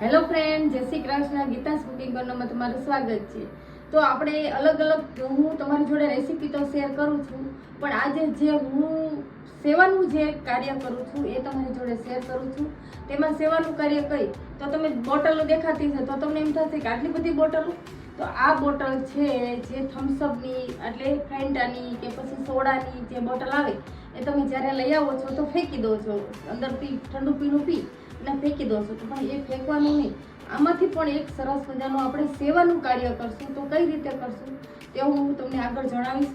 Hello friend, જય Shri Krishna. Geeta's cooking કોર્નરમાં તમારું સ્વાગત છે. તો આપણે અલગ અલગ હું તમારી જોડે રેસીપી તો શેર કરું છું, પણ આજે જે હું સેવાનું જે કાર્ય કરું છું એ તમારી જોડે શેર કરું છું. તેમાં સેવાનું કાર્ય કઈ તો તમે બોટલો દેખાતી છે તો તમને એમ થશે કે આટલી બધી બોટલો. તો આ બોટલ છે જે થમ્સઅપની એટલે ફેન્ટાની કે પછી સોડાની જે બોટલ આવે એ તમે જ્યારે લઈ આવો છો તો ફેંકી દો છો, અંદરથી ઠંડુ પીણું પી અને ફેંકી દો છો. તો પણ એ ફેંકવાનું નહીં, આમાંથી પણ એક સરસ મજાનું આપણે સેવાનું કાર્ય કરશું. તો કઈ રીતે કરશું તેવું હું તમને આગળ જણાવીશ.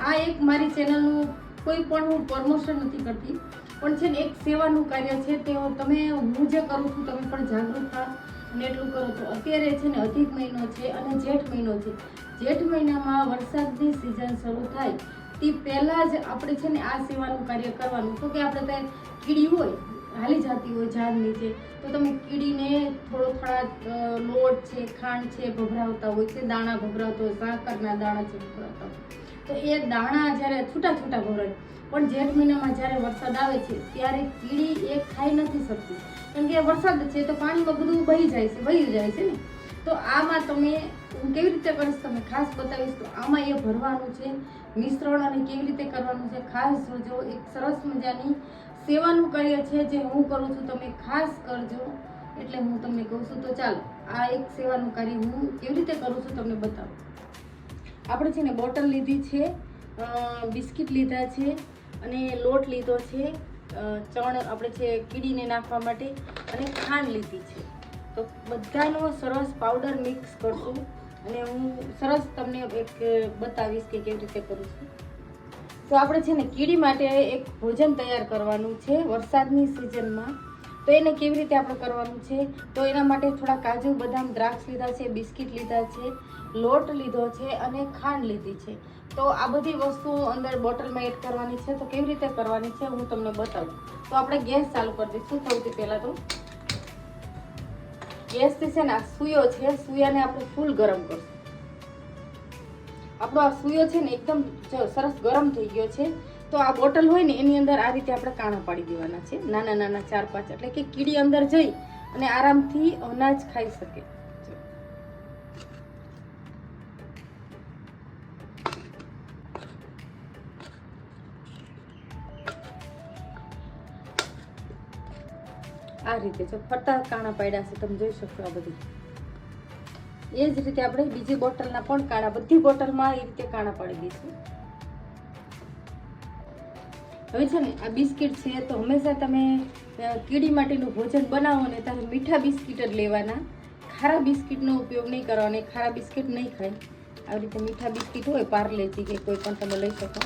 આ એક મારી ચેનલનું કોઈ પણ હું પ્રમોશન નથી કરતી, પણ છે ને એક સેવાનું કાર્ય છે. તે તમે હું જે કરું છું તમે પણ જાગૃત થા અને એટલું કરો છો. અત્યારે છે ને અધિક મહિનો છે અને જેઠ મહિનો છે. જેઠ મહિનામાં વરસાદની સિઝન શરૂ થાય તે પહેલાં જ આપણે છે ને આ સેવાનું કાર્ય કરવાનું. તો કે આપણે ત્યાં કીડી હોય હાલી જતી હોય ઝાડ નીચે, તો તમે કીડીને થોડા લોટ છે, ખાંડ છે ભભરાવતા હોય છે, દાણા ભભરાવતા હોય, સાકરના દાણા છે ભભરાવતા હોય. તો એ દાણા જ્યારે છૂટા છૂટા ભભરાય, પણ જેઠ મહિનામાં જ્યારે વરસાદ આવે છે ત્યારે કીડી એ ખાઈ નથી શકતી, કેમ કે વરસાદ છે તો પાણીમાં બધું વહી જાય છે ને. તો આમાં તમે હું કેવી રીતે કરીશ તમે ખાસ બતાવીશ. તો આમાં એ ભરવાનું છે મિશ્રણ અને કેવી રીતે કરવાનું છે ખાસ જોજો. એક સરસ મજાની સેવાનું કાર્ય છે જે હું કરું છું, તમે ખાસ કરજો એટલે હું તમને કહું છું. તો ચાલો આ એક સેવાનું કાર્ય હું કેવી રીતે કરું છું તમને બતાવું. આપણે છે ને બોટલ લીધી છે, બિસ્કિટ લીધા છે અને લોટ લીધો છે, ચણ આપણે છે કીડીને નાખવા માટે, અને ખાંડ લીધી છે. તો બધાનો સરસ પાવડર મિક્સ કરશું અને હું સરસ તમને એક બતાવીશ કે કેવી રીતે કરું છું. તો આપણે છે ને કીડી માટે એક ભોજન તૈયાર કરવાનું છે વરસાદની સિઝનમાં. તો એને કેવી રીતે આપણે કરવાનું છે તો એના માટે થોડા કાજુ બદામ દ્રાક્ષ લીધા છે, બિસ્કિટ લીધા છે, લોટ લીધો છે અને ખાંડ લીધી છે. તો આ બધી વસ્તુઓ અંદર બોટલમાં એડ કરવાની છે. તો કેવી રીતે કરવાની છે હું તમને બતાવું. તો આપણે ગેસ ચાલુ કરી દઈશું. સૌથી પહેલાં તો ગેસથી છે ને આ સૂયો છે, સૂયાને આપણે ફૂલ ગરમ કરશું. આપણો આ સૂયો છે ને એકદમ સરસ ગરમ થઈ ગયો છે. તો આ બોટલ હોય ને એની અંદર આ રીતે આપણે કાણા પાડી દેવાના છે, નાના નાના 4-5, એટલે કે કીડી અંદર જઈ અને આરામથી અનાજ ખાઈ શકે. આ રીતે જો ફરતા કાણા પાડ્યા છે, તમે જોઈ શકશો. આ બધી એ જ રીતે આપણે બીજી બોટલના પણ કાણા, બધી બોટલમાં એ રીતે કાણા પાડી દઈશું. હવે છે ને આ બિસ્કિટ છે તો હંમેશા તમે કીડી માટેનું ભોજન બનાવો ને ત્યારે મીઠા બિસ્કિટ જ લેવાના, ખારા બિસ્કિટનો ઉપયોગ નહીં કરવાનો. ખારા બિસ્કિટ નહીં ખાય. આવી રીતે મીઠા બિસ્કિટ હોય પાર્લેજી કે કોઈ પણ તમે લઈ શકો.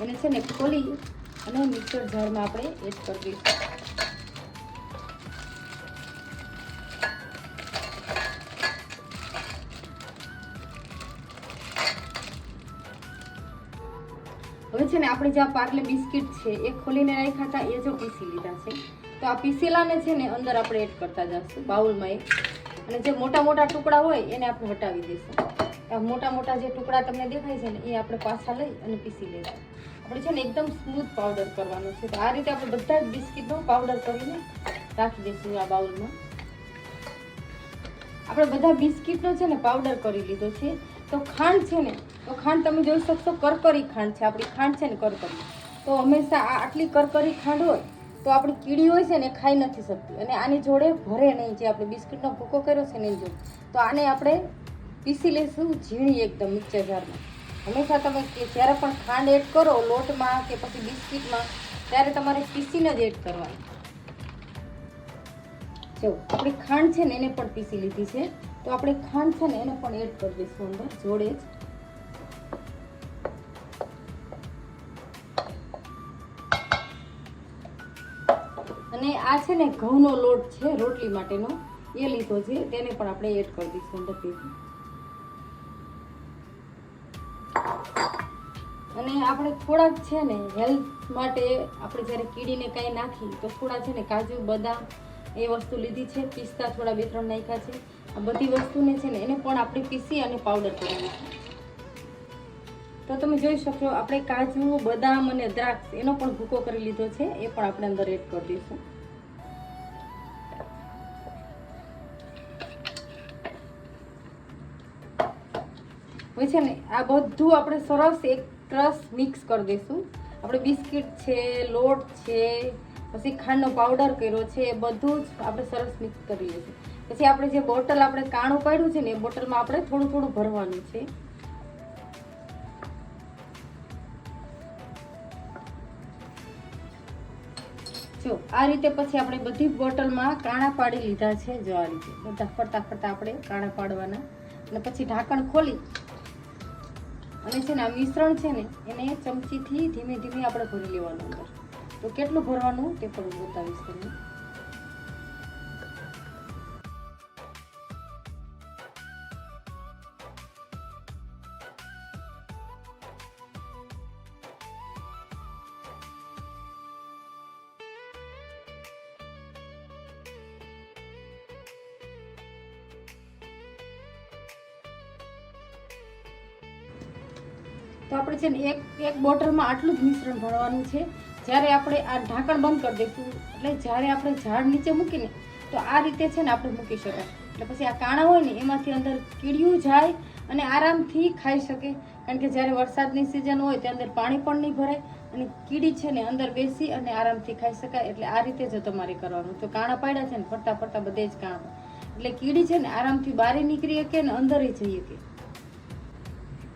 એને છે ને ખોલી અને મિક્સર જારમાં આપણે એડ કરી દઈશું. હવે છે ને આપણે જે આ પાર્લે બિસ્કિટ છે એ ખોલીને રાખ્યા હતા એ જો પીસી લીધા છે. તો આ પીસેલાને છે ને અંદર આપણે એડ કરતા જઈશું બાઉલમાં એક. અને જે મોટા મોટા ટુકડા હોય એને આપણે હટાવી દઈશું. આ મોટા મોટા જે ટુકડા તમને દેખાય છે ને એ આપણે પાછા લઈ અને પીસી લઈશું. આપણે છે ને એકદમ સ્મૂથ પાવડર કરવાનો છે. તો આ રીતે આપણે બધા જ બિસ્કિટનો પાવડર કરીને રાખી દઈશું આ બાઉલમાં. આપણે બધા બિસ્કિટનો છે ને પાવડર કરી લીધો છે. તો ખાંડ છે ને, તો ખાંડ તમે જોઈ શકશો કરકરી ખાંડ છે. આપણી ખાંડ છે ને કરકરી. તો હંમેશા આટલી કરકરી ખાંડ હોય તો આપણી કીડી હોય છે ને ખાઈ નથી શકતી અને આની જોડે ભરે નહીં. જે આપણે બિસ્કિટનો ભૂકો કર્યો છે ને એની જોડે. તો આને આપણે પીસી લઈશું ઝીણી એકદમ મિક્સર જારમાં. હંમેશા તમે જ્યારે પણ ખાંડ એડ કરો લોટમાં કે પછી બિસ્કિટમાં ત્યારે તમારે પીસીને જ એડ કરવાની. જો આપણી ખાંડ છે ને એને પણ પીસી લીધી છે. તો આપણે ખાંડ છે ને એને પણ એડ કરી દઈશું અંદર જોડે જ. અને આ છે ને ઘઉંનો લોટ છે રોટલી માટેનો, એ લીધો છે, તેને પણ આપણે એડ કરી દઈશું અંદર. અને આપણે થોડાક છે ને હેલ્થ માટે આપણે જ્યારે કીડીને કાંઈ નાખી તો થોડા છે ને કાજુ બદામ એ વસ્તુ લીધી છે, પિસ્તા થોડા 2-3 નાખ્યા છે. આ બધી વસ્તુને છે ને એને પણ આપણે પીસી અને પાવડર કરી દઈશું. તો તમે જોઈ શકશો આપણે કાજુ બદામ અને દ્રાક્ષ એનો પણ ભૂકો કરી લીધો છે, એ પણ આપણે અંદર એડ કરી દઈશું. હવે છે ને આ બધું આપણે સરસ એક રસ મિક્સ કરી દઈશું. આપણે બિસ્કિટ છે, લોટ છે, પછી ખાંડનો પાવડર કર્યો છે, એ બધું જ આપણે સરસ મિક્સ કરી લઈશું. પછી આપણે જે બોટલ આપણે કાણું પાડ્યું છે ને એ બોટલમાં આપણે થોડું થોડું ભરવાનું છે. જો આ રીતે પછી આપણે બધી બોટલમાં કાણા પાડી લીધા છે. જો આ રીતે બધા ફરતા ફરતા આપણે કાણા પાડવાના અને પછી ઢાંકણ ખોલી અને છે ને આ મિશ્રણ છે ને એને ચમચીથી ધીમે ધીમે આપણે ભરી લેવાનું અંદર. તો કેટલું ભરવાનું તે પણ હું બતાવીશ તમને. તો આપણે છે ને એક બોટલમાં આટલું જ મિશ્રણ ભરવાનું છે. જ્યારે આપણે આ ઢાંકણ બંધ કરી દઈશું એટલે જ્યારે આપણે ઝાડ નીચે મૂકીને તો આ રીતે છે ને આપણે મૂકી શકાય. એટલે પછી આ કાણા હોય ને એમાંથી અંદર કીડિયું જાય અને આરામથી ખાઈ શકે. કારણ કે જ્યારે વરસાદની સિઝન હોય ત્યાં અંદર પાણી પણ નહીં ભરાય અને કીડી છે ને અંદર બેસી અને આરામથી ખાઈ શકાય. એટલે આ રીતે જ તમારે કરવાનું. તો કાણા પાડ્યા છે ને ફરતા ફરતા બધે જ કાણા, એટલે કીડી છે ને આરામથી બહાર નીકળી શકે ને અંદર જઈ શકે.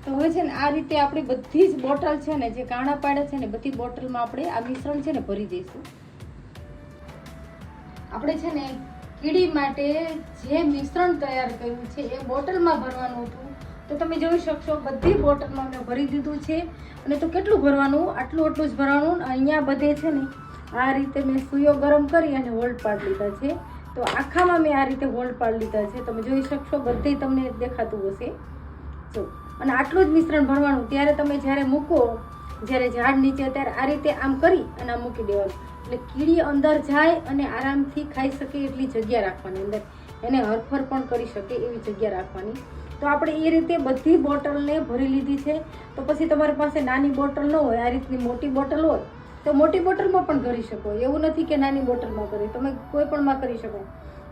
તો હવે છે ને આ રીતે આપણી બધી જ બોટલ છે ને જે કાણા પાડ્યા છે ને બધી બોટલમાં આપણે આ મિશ્રણ છે ને ભરી દઈશું. આપણે છે ને કીડી માટે જે મિશ્રણ તૈયાર કર્યું છે એ બોટલમાં ભરવાનું હતું. તો તમે જોઈ શકશો બધી બોટલમાં મેં ભરી દીધું છે. અને તો કેટલું ભરવાનું? આટલું જ ભરવાનું. અહીંયા બધે છે ને આ રીતે મેં સુયો ગરમ કરી અને હોલ્ડ પાડી લીધા છે. તો આખામાં મેં આ રીતે હોલ્ડ પાડી લીધા છે. તમે જોઈ શકશો બધે તમને દેખાતું હશે. જો અને આટલું જ મિશ્રણ ભરવાનું. ત્યારે તમે જ્યારે મૂકો, જ્યારે ઝાડ નીચે ત્યારે આ રીતે આમ કરી અને આમ મૂકી દેવાનું. એટલે કીડી અંદર જાય અને આરામથી ખાઈ શકે એટલી જગ્યા રાખવાની, અંદર એને હરફર પણ કરી શકે એવી જગ્યા રાખવાની. તો આપણે એ રીતે બધી બોટલને ભરી લીધી છે. તો પછી તમારી પાસે નાની બોટલ ન હોય, આ રીતની મોટી બોટલ હોય તો મોટી બોટલમાં પણ કરી શકો. એવું નથી કે નાની બોટલમાં કરી, તમે કોઈ પણમાં કરી શકો.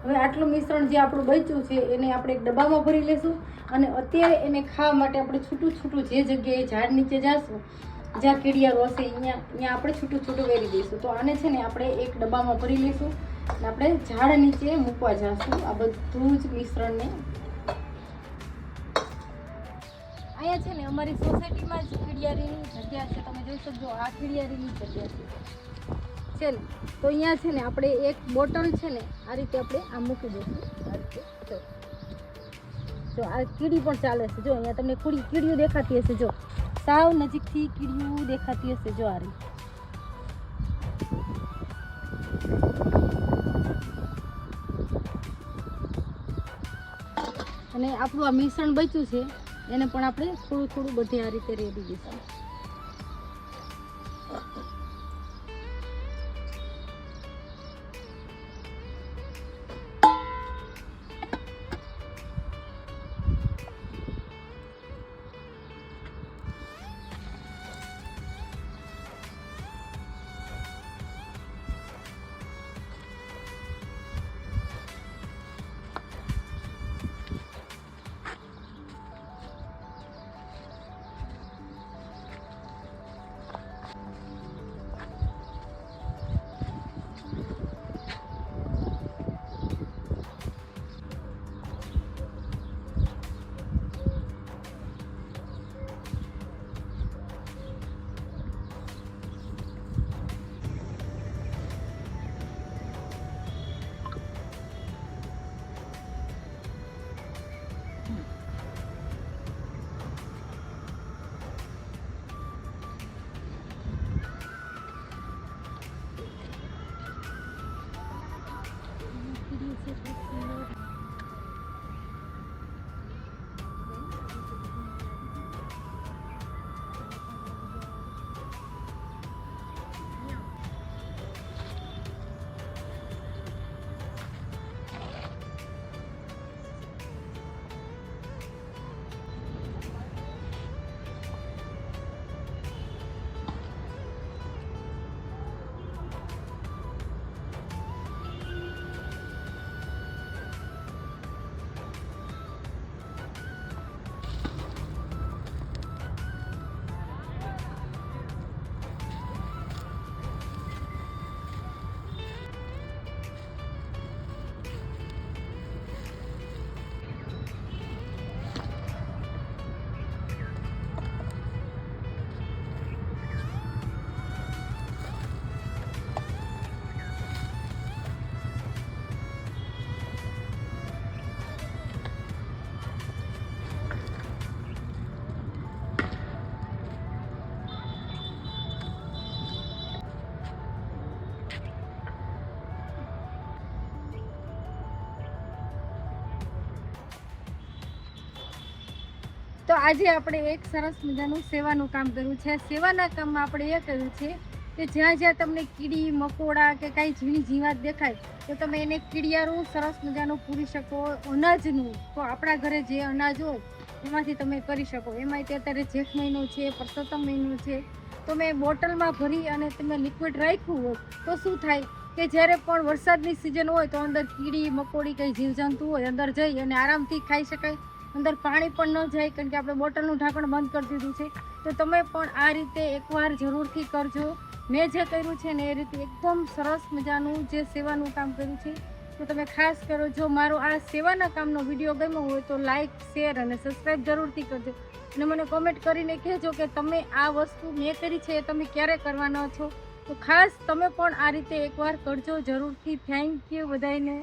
હવે આટલું મિશ્રણ જે આપણું બચ્યું છે એને આપણે એક ડબ્બામાં ભરી લેશું અને અત્યારે એને ખાવા માટે આપણે છૂટું છૂટું જે જગ્યાએ ઝાડ નીચે જઈશું, જ્યાં કીડિયારો હશે અહીંયા આપણે છૂટું છૂટું વેરી દઈશું. તો આને છે ને આપણે એક ડબ્બામાં ભરી લઈશું અને આપણે ઝાડ નીચે મૂકવા જઈશું આ બધું જ મિશ્રણને. અહીંયા છે ને અમારી સોસાયટીમાં જ કીડિયારીની જગ્યા છે. તમે જોઈ શકજો આ કીડિયારીની જગ્યા છે ને. તો અહીંયા છે ને આપણે એક બોટલ છે ને આ રીતે આપણે આમ મૂકી દઈશું. આ રીતે જો આ કીડી પણ ચાલે છે. જો અહીંયા તમને કીડીઓ દેખાતી હશે. જો સાવ નજીકથી કીડીઓ દેખાતી હશે. જો આ રીતે અને આપણું આ મિશ્રણ બચ્યું છે એને પણ આપણે થોડું થોડું બધે આ રીતે રેડી દઈશું. તો આજે આપણે એક સરસ મજાનું સેવાનું કામ કર્યું છે. સેવાના કામમાં આપણે એ કર્યું છે કે જ્યાં જ્યાં તમને કીડી મકોડા કે કાંઈ ઝીણી જીવાત દેખાય તો તમે એને કીડિયારું સરસ મજાનું પૂરી શકો. અનાજનું તો આપણા ઘરે જે અનાજ હોય એમાંથી તમે કરી શકો. એમાં અત્યારે જેઠ મહિનો છે, પરસોત્તમ મહિનો છે, તો મેં બોટલમાં ભરી અને તમે લિક્વિડ રાખ્યું હોય તો શું થાય કે જ્યારે પણ વરસાદની સિઝન હોય તો અંદર કીડી મકોડી કંઈ જીવજંતુ હોય અંદર જઈ અને આરામથી ખાઈ શકાય. અંદર પાણી પણ ન જાય કારણ કે આપણે બોટલનું ઢાંકણ બંધ કરી દીધું છે. તો તમે પણ આ રીતે એકવાર જરૂરથી કરજો. મેં જે કર્યું છે ને એ રીતે એકદમ સરસ મજાનું જે સેવાનું કામ કર્યું છે તો તમે ખાસ કરો. જો મારો આ સેવાના કામનો વિડીયો ગમ્યો હોય તો લાઇક, શેર અને સબસ્ક્રાઈબ જરૂરથી કરજો. અને મને કોમેન્ટ કરીને કહેજો કે તમે આ વસ્તુ મેં કરી છે એ તમે ક્યારે કરવાના છો. તો ખાસ તમે પણ આ રીતે એકવાર કરજો જરૂરથી. થેન્ક યુ બધાને.